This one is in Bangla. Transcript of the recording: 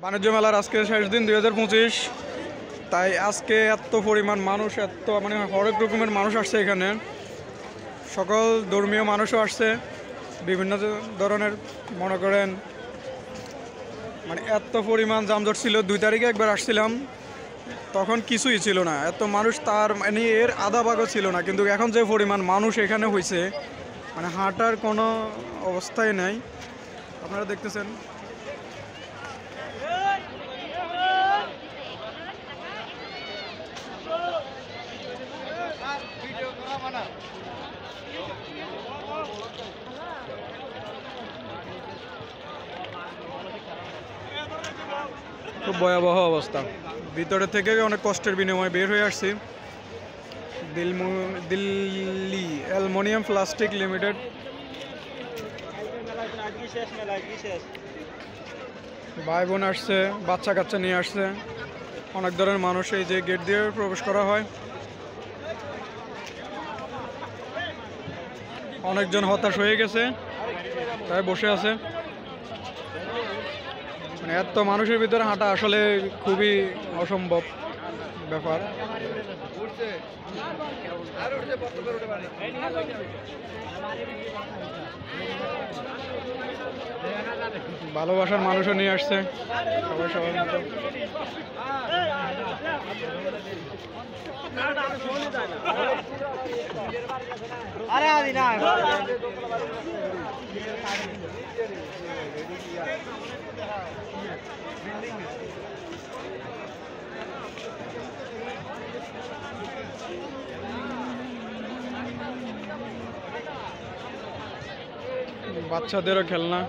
বাণিজ্য মেলার আজকে শেষ দিন 2025। তাই আজকে এত পরিমাণ মানুষ, এত মানে হরেক রকমের মানুষ আসছে এখানে। সকল ধর্মীয় মানুষও আসছে, বিভিন্ন ধরনের মনে করেন মানে এত পরিমাণ যানজট ছিল। 2 তারিখে একবার আসছিলাম, তখন কিছুই ছিল না, এত মানুষ তার মানে এর আধা ভাগও ছিল না। কিন্তু এখন যে পরিমাণ মানুষ এখানে হয়েছে, মানে হাঁটার কোনো অবস্থাই নাই, আপনারা দেখতেছেন। খুব ভয়াবহ অবস্থা। ভিতরে থেকে অনেক কষ্টের বিনিময়ে বের হয়ে আসছি। Delhi aluminium plastic limited. ভাই বোন আসছে, বাচ্চা কাচ্চা নিয়ে আসছে, অনেক ধরনের মানুষ এই যে গেট দিয়ে প্রবেশ করা হয়। অনেকজন হতাশ হয়ে গেছে, তাই বসে আছে। মানে এত মানুষের ভিতরে হাঁটা আসলে খুবই অসম্ভব ব্যাপার। ভালোবাসার মানুষও নিয়ে আসছে সবাই সবার মতো। বাচ্চাদেরও খেলনা।